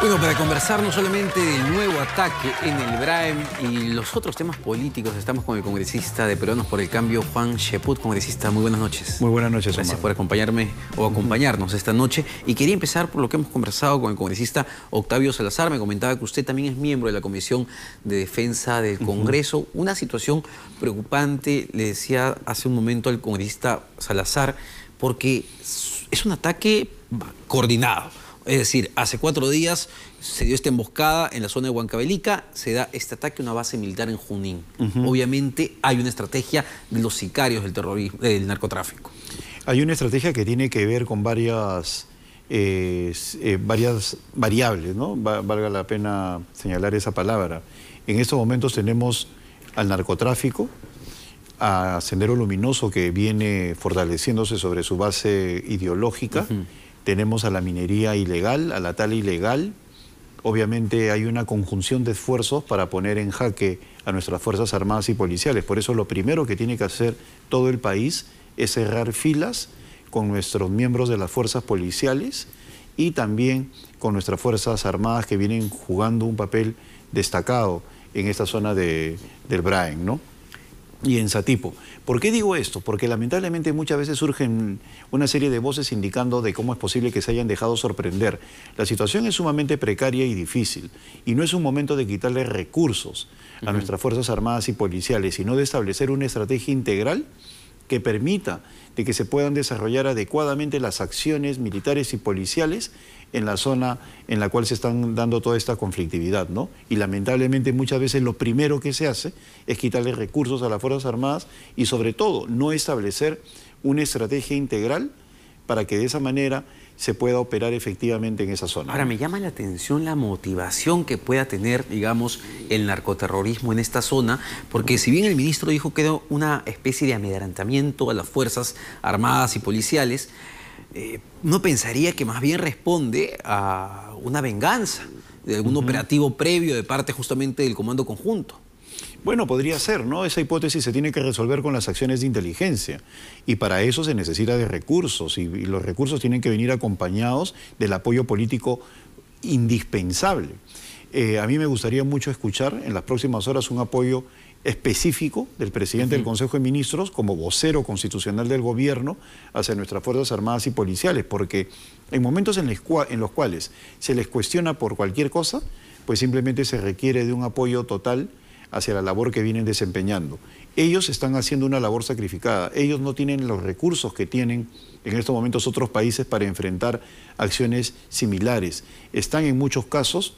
Bueno, para conversar no solamente del nuevo ataque en el Braem y los otros temas políticos, estamos con el congresista de Peruanos por el Cambio, Juan Cheput. Congresista, muy buenas noches. Muy buenas noches, Gracias Omar. por acompañarnos esta noche. Y quería empezar por lo que hemos conversado con el congresista Octavio Salazar. Me comentaba que usted también es miembro de la Comisión de Defensa del Congreso. Una situación preocupante, le decía hace un momento al congresista Salazar, porque es un ataque coordinado. Es decir, hace 4 días se dio esta emboscada en la zona de Huancavelica, se da este ataque a una base militar en Junín. Obviamente hay una estrategia de los sicarios del terrorismo, del narcotráfico. Hay una estrategia que tiene que ver con varias variables, ¿no? Valga la pena señalar esa palabra. En estos momentos tenemos al narcotráfico, a Sendero Luminoso, que viene fortaleciéndose sobre su base ideológica. Tenemos a la minería ilegal, a la tala ilegal. Obviamente hay una conjunción de esfuerzos para poner en jaque a nuestras Fuerzas Armadas y Policiales. Por eso lo primero que tiene que hacer todo el país es cerrar filas con nuestros miembros de las fuerzas policiales y también con nuestras Fuerzas Armadas, que vienen jugando un papel destacado en esta zona del Braem, ¿no? Y en Satipo. ¿Por qué digo esto? Porque lamentablemente muchas veces surgen una serie de voces indicando de cómo es posible que se hayan dejado sorprender. La situación es sumamente precaria y difícil, y no es un momento de quitarle recursos a nuestras Fuerzas Armadas y Policiales, sino de establecer una estrategia integral que permita de que se puedan desarrollar adecuadamente las acciones militares y policiales en la zona en la cual se están dando toda esta conflictividad, ¿no? Y lamentablemente muchas veces lo primero que se hace es quitarle recursos a las Fuerzas Armadas y sobre todo no establecer una estrategia integral para que de esa manera se pueda operar efectivamente en esa zona. Ahora, me llama la atención la motivación que pueda tener, digamos, el narcoterrorismo en esta zona, porque si bien el ministro dijo que era una especie de amedrentamiento a las Fuerzas Armadas y Policiales, no pensaría que más bien responde a una venganza de algún operativo previo de parte justamente del Comando Conjunto. Bueno, podría ser, ¿no? Esa hipótesis se tiene que resolver con las acciones de inteligencia y para eso se necesita de recursos y los recursos tienen que venir acompañados del apoyo político indispensable. A mí me gustaría mucho escuchar en las próximas horas un apoyo específico del presidente del Consejo de Ministros como vocero constitucional del gobierno hacia nuestras Fuerzas Armadas y Policiales, porque en momentos en los cuales se les cuestiona por cualquier cosa, pues simplemente se requiere de un apoyo total hacia la labor que vienen desempeñando. Ellos están haciendo una labor sacrificada, ellos no tienen los recursos que tienen en estos momentos otros países para enfrentar acciones similares. Están en muchos casos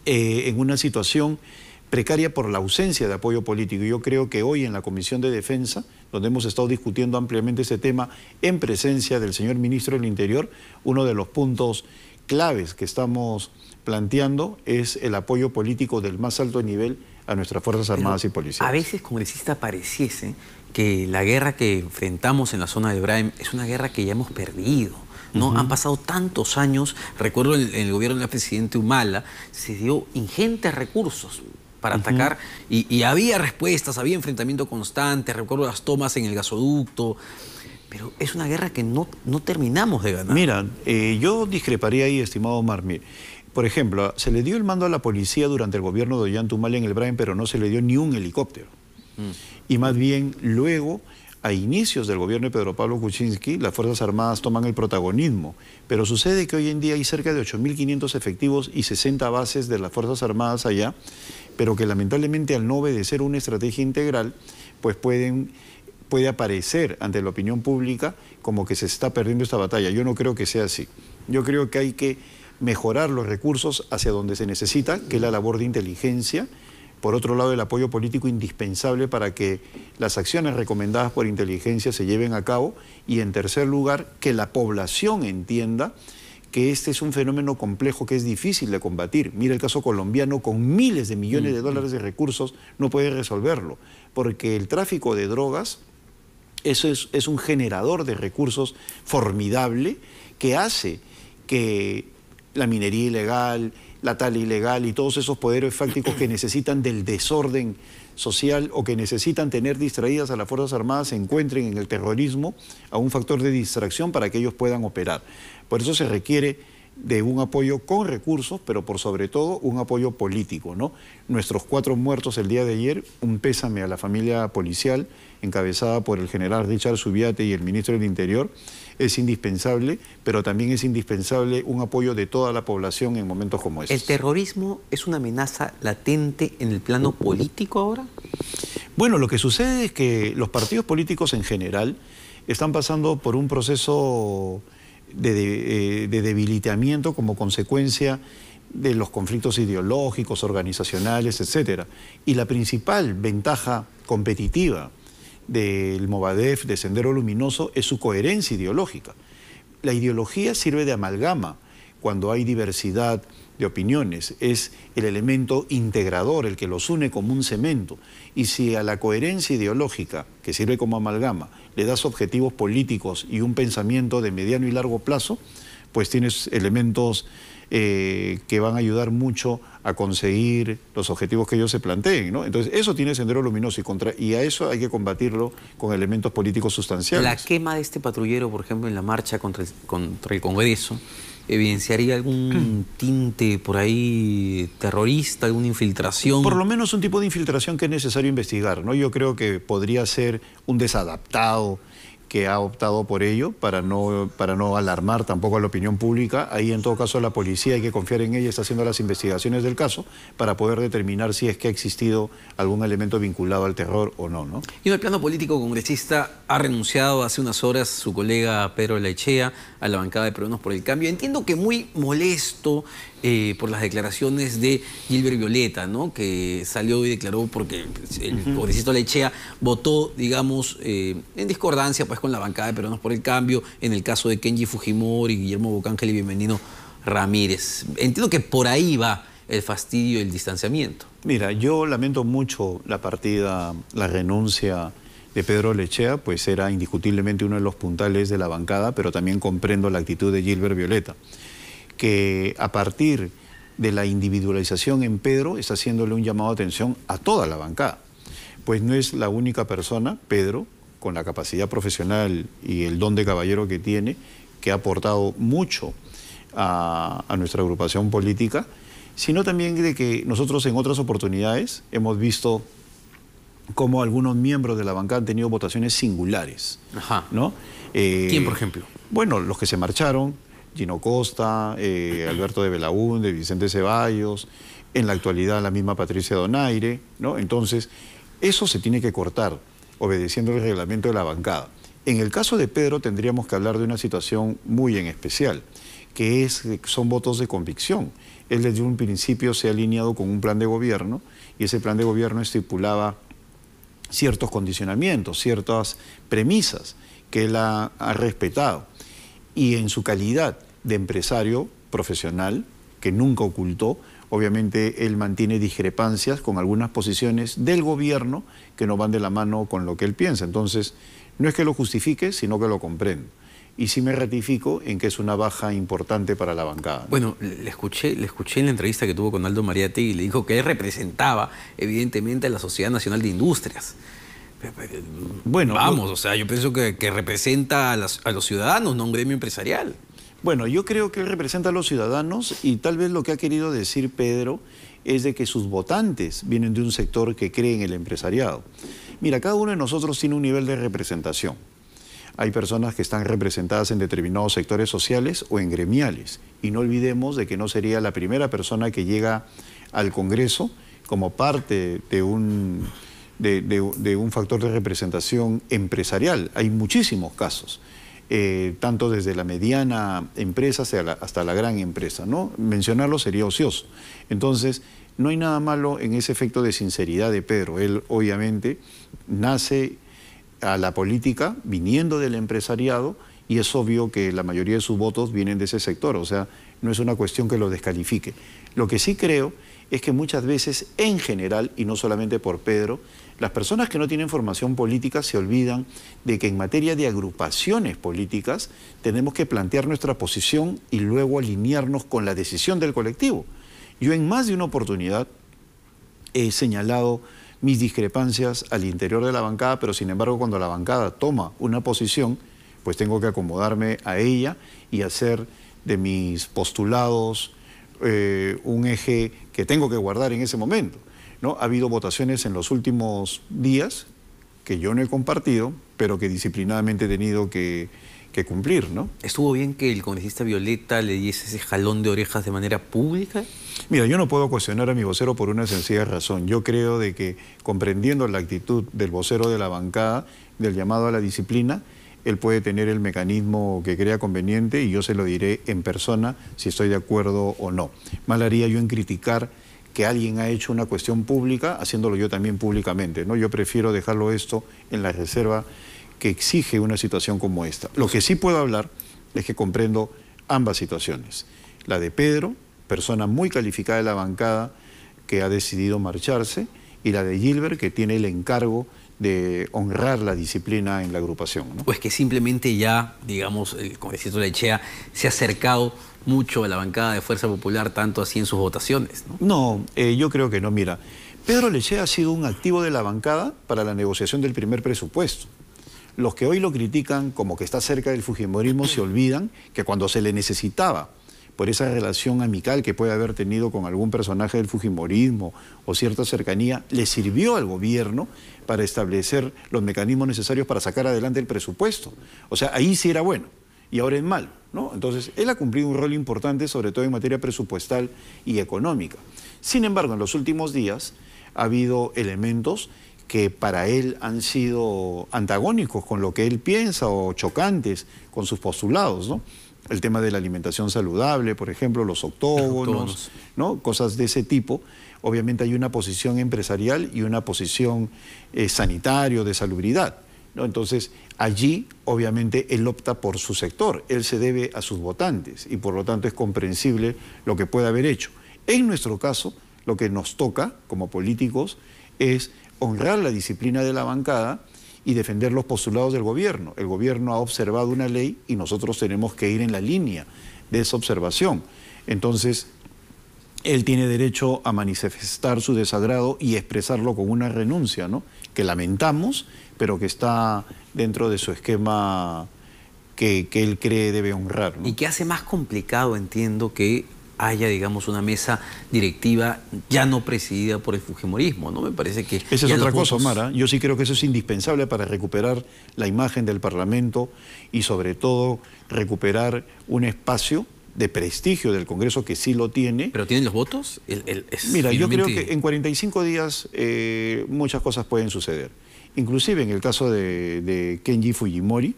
en una situación precaria por la ausencia de apoyo político. Yo creo que hoy en la Comisión de Defensa, donde hemos estado discutiendo ampliamente ese tema en presencia del señor Ministro del Interior, uno de los puntos claves que estamos planteando es el apoyo político del más alto nivel a nuestras Fuerzas Armadas y Policiales. A veces, congresista, pareciese que la guerra que enfrentamos en la zona de Braem es una guerra que ya hemos perdido, ¿no? Han pasado tantos años. Recuerdo en el gobierno del presidente Humala se dio ingentes recursos para atacar y había respuestas, había enfrentamiento constante. Recuerdo las tomas en el gasoducto, pero es una guerra que no terminamos de ganar. Mira, yo discreparía ahí, estimado Omar. Por ejemplo, se le dio el mando a la policía durante el gobierno de Ollanta Humala en el Braem, pero no se le dio ni un helicóptero. Y más bien luego, a inicios del gobierno de Pedro Pablo Kuczynski, las Fuerzas Armadas toman el protagonismo. Pero sucede que hoy en día hay cerca de 8.500 efectivos y 60 bases de las Fuerzas Armadas allá, pero que lamentablemente al no obedecer una estrategia integral, pues puede aparecer ante la opinión pública como que se está perdiendo esta batalla. Yo no creo que sea así. Yo creo que hay que mejorar los recursos hacia donde se necesita, que es la labor de inteligencia. Por otro lado, el apoyo político indispensable para que las acciones recomendadas por inteligencia se lleven a cabo. Y en tercer lugar, que la población entienda que este es un fenómeno complejo que es difícil de combatir. Mira el caso colombiano, con miles de millones de dólares de recursos no puede resolverlo, porque el tráfico de drogas eso es un generador de recursos formidable que hace que la minería ilegal, la tala ilegal y todos esos poderes fácticos que necesitan del desorden social o que necesitan tener distraídas a las Fuerzas Armadas se encuentren en el terrorismo a un factor de distracción para que ellos puedan operar. Por eso se requiere de un apoyo con recursos, pero por sobre todo un apoyo político, ¿no? Nuestros 4 muertos el día de ayer, un pésame a la familia policial, encabezada por el general Richard Subiate y el ministro del Interior, es indispensable, pero también es indispensable un apoyo de toda la población en momentos como estos. ¿El terrorismo es una amenaza latente en el plano político ahora? Bueno, lo que sucede es que los partidos políticos en general están pasando por un proceso de debilitamiento como consecuencia de los conflictos ideológicos, organizacionales, etc. Y la principal ventaja competitiva del Movadef, de Sendero Luminoso, es su coherencia ideológica. La ideología sirve de amalgama cuando hay diversidad de opiniones, es el elemento integrador, el que los une como un cemento. Y si a la coherencia ideológica, que sirve como amalgama, le das objetivos políticos y un pensamiento de mediano y largo plazo, pues tienes elementos que van a ayudar mucho a conseguir los objetivos que ellos se planteen, ¿no? Entonces, eso tiene Sendero Luminoso y a eso hay que combatirlo con elementos políticos sustanciales. La quema de este patrullero, por ejemplo, en la marcha contra el Congreso, ¿evidenciaría algún tinte por ahí terrorista, alguna infiltración? Por lo menos un tipo de infiltración que es necesario investigar, ¿no? Yo creo que podría ser un desadaptado que ha optado por ello para no alarmar tampoco a la opinión pública. Ahí en todo caso la policía, hay que confiar en ella, está haciendo las investigaciones del caso para poder determinar si es que ha existido algún elemento vinculado al terror o no, ¿no? Y en el plano político, congresista, ha renunciado hace unas horas su colega Pedro Laechea a la bancada de Peruanos por el Cambio. Entiendo que muy molesto por las declaraciones de Gilbert Violeta, ¿no? Que salió y declaró porque el congresista Laechea votó, digamos, en discordancia pues, con la bancada de Peruanos por el Cambio, en el caso de Kenji Fujimori, Guillermo Bocángel y Bienvenido Ramírez. Entiendo que por ahí va el fastidio y el distanciamiento. Mira, yo lamento mucho la partida, la renuncia de Pedro Laechea, pues era indiscutiblemente uno de los puntales de la bancada, pero también comprendo la actitud de Gilbert Violeta, que a partir de la individualización en Pedro está haciéndole un llamado de atención a toda la bancada. Pues no es la única persona, Pedro, con la capacidad profesional y el don de caballero que tiene, que ha aportado mucho a nuestra agrupación política, sino también de que nosotros en otras oportunidades hemos visto cómo algunos miembros de la bancada han tenido votaciones singulares. Ajá. ¿No? ¿Quién, por ejemplo? Bueno, los que se marcharon, Gino Costa, Alberto de Belaúnde, Vicente Ceballos, en la actualidad la misma Patricia Donaire, ¿no? Entonces, eso se tiene que cortar, obedeciendo el reglamento de la bancada. En el caso de Pedro tendríamos que hablar de una situación muy en especial, que son votos de convicción. Él desde un principio se ha alineado con un plan de gobierno y ese plan de gobierno estipulaba ciertos condicionamientos, ciertas premisas que él ha respetado. Y en su calidad de empresario profesional, que nunca ocultó, obviamente él mantiene discrepancias con algunas posiciones del gobierno que no van de la mano con lo que él piensa. Entonces, no es que lo justifique, sino que lo comprendo. Y sí me ratifico en que es una baja importante para la bancada, ¿no? Bueno, le escuché en la entrevista que tuvo con Aldo Mariátegui y le dijo que él representaba evidentemente a la Sociedad Nacional de Industrias. Bueno, vamos, o sea, yo pienso que representa a los ciudadanos, no a un gremio empresarial. Bueno, yo creo que él representa a los ciudadanos y tal vez lo que ha querido decir Pedro es de que sus votantes vienen de un sector que cree en el empresariado. Mira, cada uno de nosotros tiene un nivel de representación. Hay personas que están representadas en determinados sectores sociales o en gremiales. Y no olvidemos de que no sería la primera persona que llega al Congreso como parte de un factor de representación empresarial. Hay muchísimos casos, tanto desde la mediana empresa hasta la gran empresa, ¿no? Mencionarlo sería ocioso. Entonces, no hay nada malo en ese efecto de sinceridad de Pedro. Él, obviamente, nace a la política viniendo del empresariado y es obvio que la mayoría de sus votos vienen de ese sector, o sea, no es una cuestión que lo descalifique. Lo que sí creo es que muchas veces, en general, y no solamente por Pedro, las personas que no tienen formación política se olvidan de que en materia de agrupaciones políticas tenemos que plantear nuestra posición y luego alinearnos con la decisión del colectivo. Yo en más de una oportunidad he señalado mis discrepancias al interior de la bancada, pero sin embargo cuando la bancada toma una posición, pues tengo que acomodarme a ella y hacer de mis postulados, un eje que tengo que guardar en ese momento, ¿no? Ha habido votaciones en los últimos días que yo no he compartido, pero que disciplinadamente he tenido que cumplir, ¿no? ¿Estuvo bien que el congresista Violeta le diese ese jalón de orejas de manera pública? Mira, yo no puedo cuestionar a mi vocero por una sencilla razón. Yo creo de que, comprendiendo la actitud del vocero de la bancada, del llamado a la disciplina, él puede tener el mecanismo que crea conveniente y yo se lo diré en persona si estoy de acuerdo o no. Mal haría yo en criticar que alguien ha hecho una cuestión pública, haciéndolo yo también públicamente, ¿no? Yo prefiero dejarlo esto en la reserva que exige una situación como esta. Lo que sí puedo hablar es que comprendo ambas situaciones. La de Pedro, persona muy calificada de la bancada que ha decidido marcharse, y la de Gilbert, que tiene el encargo de honrar la disciplina en la agrupación, ¿no? Pues que simplemente ya, digamos, el congresista Lechea se ha acercado mucho a la bancada de Fuerza Popular, tanto así en sus votaciones, ¿no? No, yo creo que no. Mira, Pedro Lechea ha sido un activo de la bancada para la negociación del primer presupuesto. Los que hoy lo critican como que está cerca del fujimorismo se olvidan que cuando se le necesitaba por esa relación amical que puede haber tenido con algún personaje del fujimorismo o cierta cercanía, le sirvió al gobierno para establecer los mecanismos necesarios para sacar adelante el presupuesto. O sea, ahí sí era bueno y ahora es malo, ¿no? Entonces, él ha cumplido un rol importante, sobre todo en materia presupuestal y económica. Sin embargo, en los últimos días ha habido elementos que para él han sido antagónicos con lo que él piensa o chocantes con sus postulados, ¿no? El tema de la alimentación saludable, por ejemplo, los octógonos, ¿no? Cosas de ese tipo. Obviamente hay una posición empresarial y una posición sanitario, de salubridad, ¿no? Entonces, allí, obviamente, él opta por su sector, él se debe a sus votantes y por lo tanto es comprensible lo que puede haber hecho. En nuestro caso, lo que nos toca como políticos es honrar la disciplina de la bancada y defender los postulados del gobierno. El gobierno ha observado una ley y nosotros tenemos que ir en la línea de esa observación. Entonces, él tiene derecho a manifestar su desagrado y expresarlo con una renuncia, ¿no? Que lamentamos, pero que está dentro de su esquema que él cree debe honrar, ¿no? Y que hace más complicado, entiendo, que haya, digamos, una mesa directiva ya no presidida por el fujimorismo, ¿no? Me parece que... Esa es otra cosa, Omar. Yo sí creo que eso es indispensable para recuperar la imagen del Parlamento y sobre todo recuperar un espacio de prestigio del Congreso que sí lo tiene. ¿Pero tienen los votos? Mira, yo creo que en 45 días muchas cosas pueden suceder. Inclusive en el caso de Kenji Fujimori,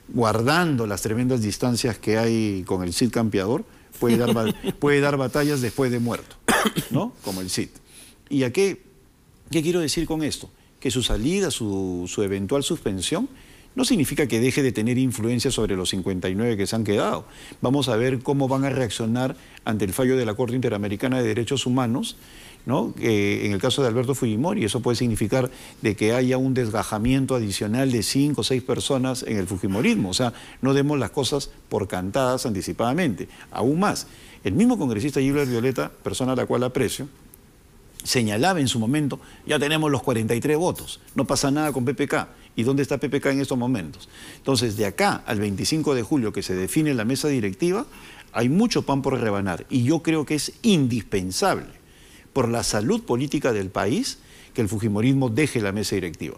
guardando las tremendas distancias que hay con el Cid campeador, puede dar batallas después de muerto, ¿no? Como el Cid. ¿Y a qué quiero decir con esto? Que su salida, su eventual suspensión, no significa que deje de tener influencia sobre los 59 que se han quedado. Vamos a ver cómo van a reaccionar ante el fallo de la Corte Interamericana de Derechos Humanos, ¿no? En el caso de Alberto Fujimori, eso puede significar de que haya un desgajamiento adicional de 5 o 6 personas en el fujimorismo. O sea, no demos las cosas por cantadas anticipadamente. Aún más, el mismo congresista Gilbert Violeta, persona a la cual aprecio, señalaba en su momento, ya tenemos los 43 votos, no pasa nada con PPK. ¿Y dónde está PPK en estos momentos? Entonces, de acá al 25 de julio que se define la mesa directiva, hay mucho pan por rebanar y yo creo que es indispensable por la salud política del país que el fujimorismo deje la mesa directiva.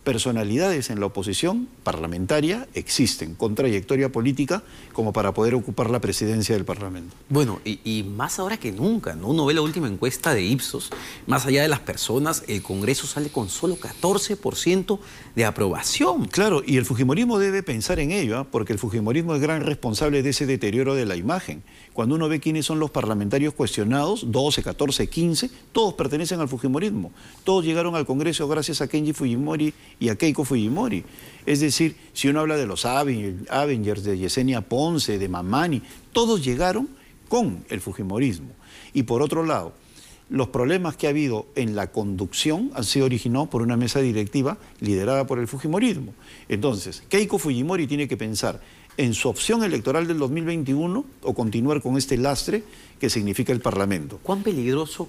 Personalidades en la oposición parlamentaria existen, con trayectoria política, como para poder ocupar la presidencia del Parlamento. Bueno, y más ahora que nunca, ¿no? Uno ve la última encuesta de Ipsos, más allá de las personas, el Congreso sale con solo 14% de aprobación. Claro, y el fujimorismo debe pensar en ello, ¿eh? Porque el fujimorismo es gran responsable de ese deterioro de la imagen. Cuando uno ve quiénes son los parlamentarios cuestionados, 12, 14, 15, todos pertenecen al fujimorismo. Todos llegaron al Congreso gracias a Kenji Fujimori y a Keiko Fujimori. Es decir, si uno habla de los Avengers, de Yesenia Ponce, de Mamani, todos llegaron con el fujimorismo. Y por otro lado, los problemas que ha habido en la conducción han sido originados por una mesa directiva liderada por el fujimorismo. Entonces, Keiko Fujimori tiene que pensar en su opción electoral del 2021 o continuar con este lastre que significa el Parlamento. ¿Cuán peligroso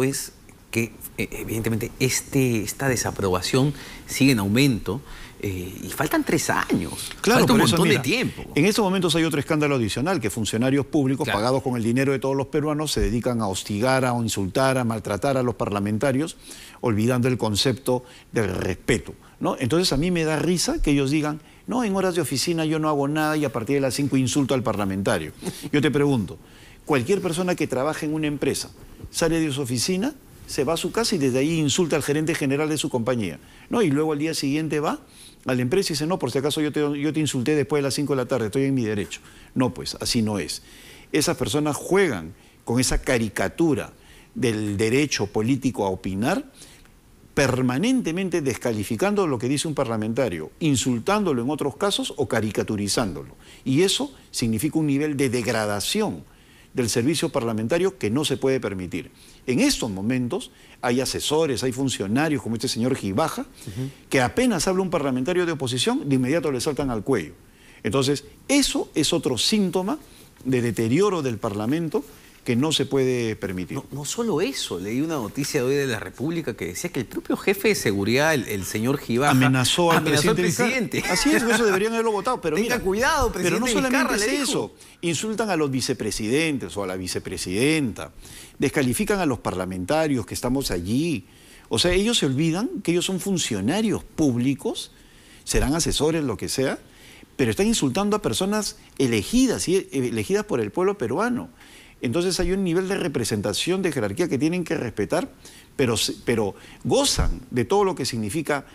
es que evidentemente esta desaprobación sigue en aumento y faltan 3 años. Claro, falta un por eso, montón mira, de tiempo. En estos momentos hay otro escándalo adicional, que funcionarios públicos, claro, pagados con el dinero de todos los peruanos, se dedican a hostigar, a insultar, a maltratar a los parlamentarios, olvidando el concepto del respeto, ¿no? Entonces a mí me da risa que ellos digan, no, en horas de oficina yo no hago nada y a partir de las 5 insulto al parlamentario. Yo te pregunto, cualquier persona que trabaje en una empresa, sale de su oficina, se va a su casa y desde ahí insulta al gerente general de su compañía, ¿no? Y luego al día siguiente va a la empresa y dice, no, por si acaso yo te insulté después de las 5 de la tarde, estoy en mi derecho. No, pues, así no es. Esas personas juegan con esa caricatura del derecho político a opinar, permanentemente descalificando lo que dice un parlamentario, insultándolo en otros casos o caricaturizándolo. Y eso significa un nivel de degradación del servicio parlamentario que no se puede permitir. En estos momentos hay asesores, hay funcionarios como este señor Gibaja, que apenas habla un parlamentario de oposición, de inmediato le saltan al cuello. Entonces, eso es otro síntoma de deterioro del Parlamento que no se puede permitir. No solo eso, leí una noticia de hoy de La República que decía que el propio jefe de seguridad, el señor Gibaja, amenazó al presidente. Así es, eso deberían haberlo votado. Pero tenga cuidado, presidente. Pero no solamente Vizcarra, es eso. Insultan a los vicepresidentes o a la vicepresidenta, descalifican a los parlamentarios que estamos allí. O sea, ellos se olvidan que ellos son funcionarios públicos, serán asesores, lo que sea, pero están insultando a personas elegidas por el pueblo peruano. Entonces hay un nivel de representación, de jerarquía que tienen que respetar, pero gozan de todo lo que significa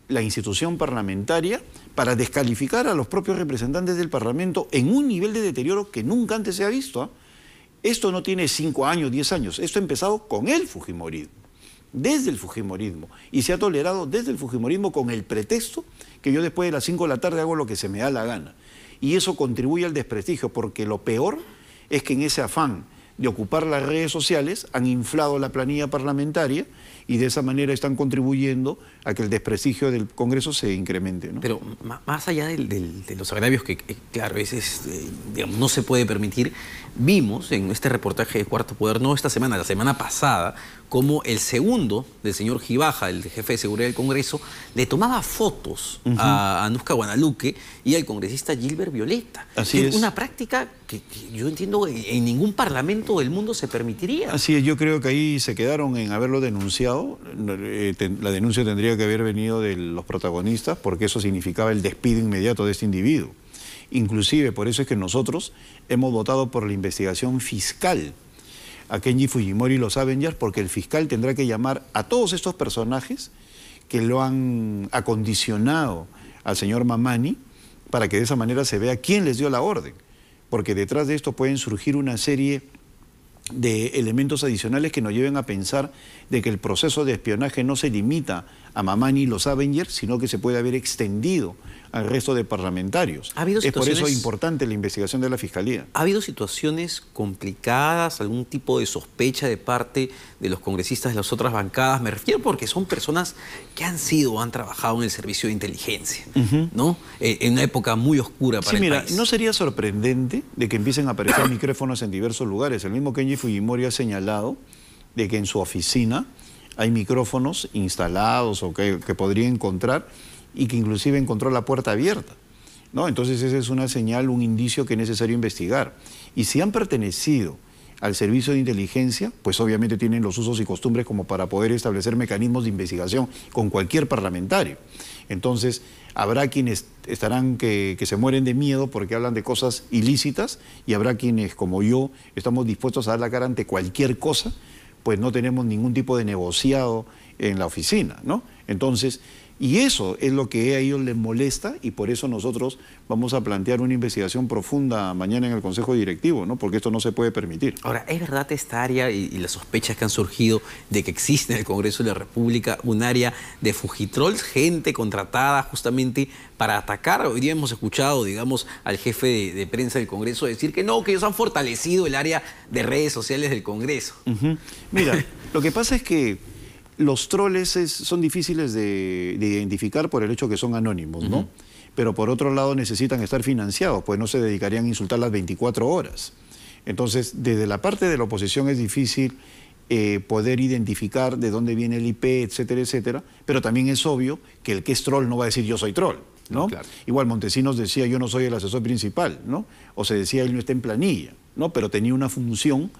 la institución parlamentaria para descalificar a los propios representantes del Parlamento en un nivel de deterioro que nunca antes se ha visto, ¿eh? Esto no tiene 5 años, 10 años, esto ha empezado con el fujimorismo, desde el fujimorismo, y se ha tolerado desde el fujimorismo con el pretexto que yo después de las 5 de la tarde hago lo que se me da la gana. Y eso contribuye al desprestigio, porque lo peor es que en ese afán de ocupar las redes sociales han inflado la planilla parlamentaria y de esa manera están contribuyendo a que el desprestigio del Congreso se incremente, ¿no? Pero más allá de los agravios que, claro, digamos, no se puede permitir, vimos en este reportaje de Cuarto Poder, no esta semana, la semana pasada, como el segundo del señor Gibaja, el jefe de seguridad del Congreso, le tomaba fotos a Nusca Guanaluque y al congresista Gilbert Violeta. Así es. Una práctica que yo entiendo en ningún parlamento del mundo se permitiría. Así es, yo creo que ahí se quedaron en haberlo denunciado. La denuncia tendría que haber venido de los protagonistas, porque eso significaba el despido inmediato de este individuo. Inclusive, por eso es que nosotros hemos votado por la investigación fiscal a Kenji Fujimori y los Avengers, porque el fiscal tendrá que llamar a todos estos personajes que lo han acondicionado al señor Mamani, para que de esa manera se vea quién les dio la orden, porque detrás de esto pueden surgir una serie de elementos adicionales que nos lleven a pensar de que el proceso de espionaje no se limita a Mamani y los Avengers, sino que se puede haber extendido al resto de parlamentarios. Es por eso importante la investigación de la Fiscalía. ¿Ha habido situaciones complicadas, algún tipo de sospecha de parte de los congresistas de las otras bancadas? Me refiero porque son personas que han trabajado en el servicio de inteligencia, ¿no? En una época muy oscura para el país. No sería sorprendente de que empiecen a aparecer micrófonos en diversos lugares. El mismo Kenji Fujimori ha señalado de que en su oficina hay micrófonos instalados o que podría encontrar, y que inclusive encontró la puerta abierta, ¿no? Entonces esa es una señal, un indicio que es necesario investigar. Y si han pertenecido al servicio de inteligencia, pues obviamente tienen los usos y costumbres como para poder establecer mecanismos de investigación con cualquier parlamentario. Entonces habrá quienes estarán que se mueren de miedo porque hablan de cosas ilícitas, y habrá quienes, como yo, estamos dispuestos a dar la cara ante cualquier cosa, pues no tenemos ningún tipo de negociado en la oficina, ¿no? Entonces, y eso es lo que a ellos les molesta, y por eso nosotros vamos a plantear una investigación profunda mañana en el Consejo Directivo, ¿no? Porque esto no se puede permitir. Ahora, ¿es verdad esta área y las sospechas que han surgido de que existe en el Congreso de la República un área de fujitrolls, gente contratada justamente para atacar? Hoy día hemos escuchado, digamos, al jefe de prensa del Congreso decir que no, que ellos han fortalecido el área de redes sociales del Congreso. Mira, lo que pasa es que los troles son difíciles de identificar por el hecho que son anónimos, ¿no? Pero por otro lado necesitan estar financiados, pues no se dedicarían a insultar las 24 horas. Entonces, desde la parte de la oposición es difícil poder identificar de dónde viene el IP, etcétera, etcétera, pero también es obvio que el que es troll no va a decir yo soy troll, ¿no? No, claro. Igual Montesinos decía yo no soy el asesor principal, ¿no? O se decía él no está en planilla, ¿no? Pero tenía una función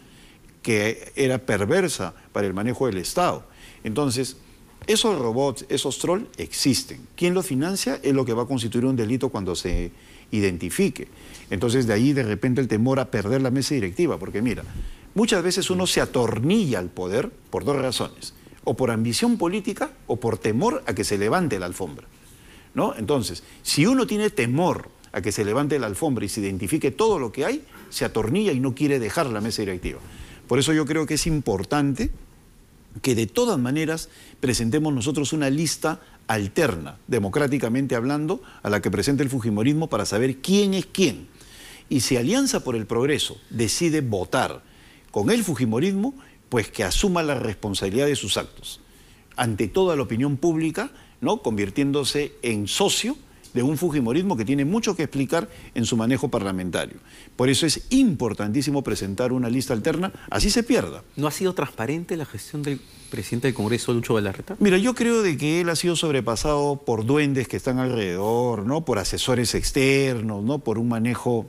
que era perversa para el manejo del Estado. Entonces, esos robots, esos trolls existen. ¿Quién los financia? Es lo que va a constituir un delito cuando se identifique. Entonces, de ahí de repente el temor a perder la mesa directiva, porque mira, muchas veces uno se atornilla al poder por dos razones, o por ambición política o por temor a que se levante la alfombra, ¿no? Entonces, si uno tiene temor a que se levante la alfombra y se identifique todo lo que hay, se atornilla y no quiere dejar la mesa directiva. Por eso yo creo que es importante que de todas maneras presentemos nosotros una lista alterna, democráticamente hablando, a la que presente el fujimorismo para saber quién es quién. Y si Alianza por el Progreso decide votar con el fujimorismo, pues que asuma la responsabilidad de sus actos ante toda la opinión pública, ¿no? Convirtiéndose en socio de un fujimorismo que tiene mucho que explicar en su manejo parlamentario. Por eso es importantísimo presentar una lista alterna, así se pierda. ¿No ha sido transparente la gestión del presidente del Congreso, Lucho Galarreta? Mira, yo creo de que él ha sido sobrepasado por duendes que están alrededor, ¿no? Por asesores externos, ¿no? Por un manejo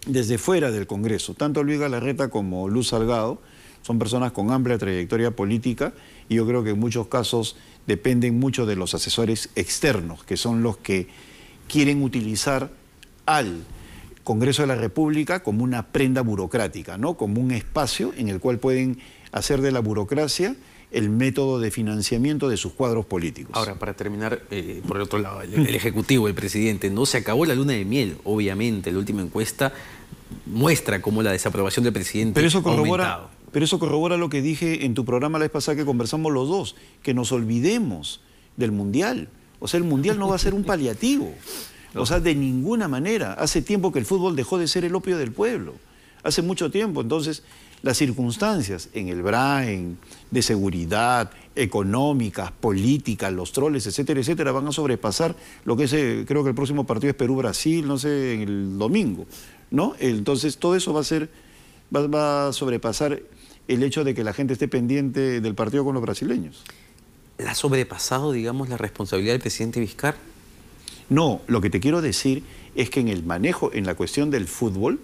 desde fuera del Congreso. Tanto Luis Galarreta como Luz Salgado son personas con amplia trayectoria política y yo creo que en muchos casos dependen mucho de los asesores externos, que son los que quieren utilizar al Congreso de la República como una prenda burocrática, ¿no? Como un espacio en el cual pueden hacer de la burocracia el método de financiamiento de sus cuadros políticos. Ahora, para terminar, por el otro lado, el Ejecutivo, el presidente, no se acabó la luna de miel, obviamente. La última encuesta muestra cómo la desaprobación del presidente ha aumentado. Pero eso corrobora lo que dije en tu programa la vez pasada que conversamos los dos, que nos olvidemos del Mundial. O sea, el Mundial no va a ser un paliativo. O sea, de ninguna manera. Hace tiempo que el fútbol dejó de ser el opio del pueblo. Hace mucho tiempo. Entonces, las circunstancias en el Brain, de seguridad, económicas, políticas, los troles, etcétera, etcétera, van a sobrepasar lo que es, creo que el próximo partido es Perú-Brasil, no sé, en el domingo, ¿no? Entonces, todo eso va a sobrepasar el hecho de que la gente esté pendiente del partido con los brasileños. ¿La ha sobrepasado, digamos, la responsabilidad del presidente Vizcarra? No, lo que te quiero decir es que en el manejo, en la cuestión del fútbol,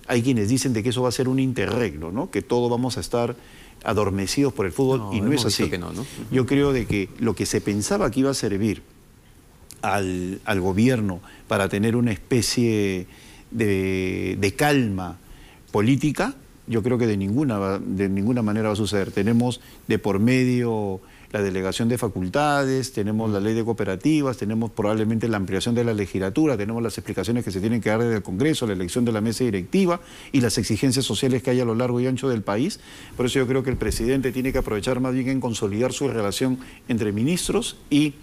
hay quienes dicen de que eso va a ser un interregno, ¿no? Que todos vamos a estar adormecidos por el fútbol y no es así. Que no, ¿no? Yo creo de que lo que se pensaba que iba a servir al gobierno para tener una especie de calma política, yo creo que de ninguna manera va a suceder. Tenemos de por medio la delegación de facultades, tenemos la ley de cooperativas, tenemos probablemente la ampliación de la legislatura, tenemos las explicaciones que se tienen que dar desde el Congreso, la elección de la mesa directiva y las exigencias sociales que hay a lo largo y ancho del país. Por eso yo creo que el presidente tiene que aprovechar más bien en consolidar su relación entre ministros y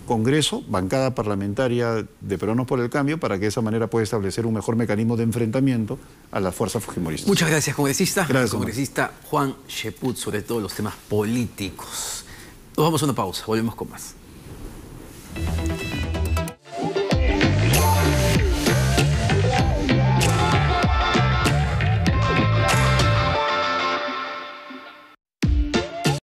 Congreso, bancada parlamentaria de Peruanos por el Cambio, para que de esa manera pueda establecer un mejor mecanismo de enfrentamiento a las fuerzas fujimoristas. Muchas gracias, congresista. Gracias, congresista Juan Cheput, sobre todo los temas políticos. Nos vamos a una pausa, volvemos con más.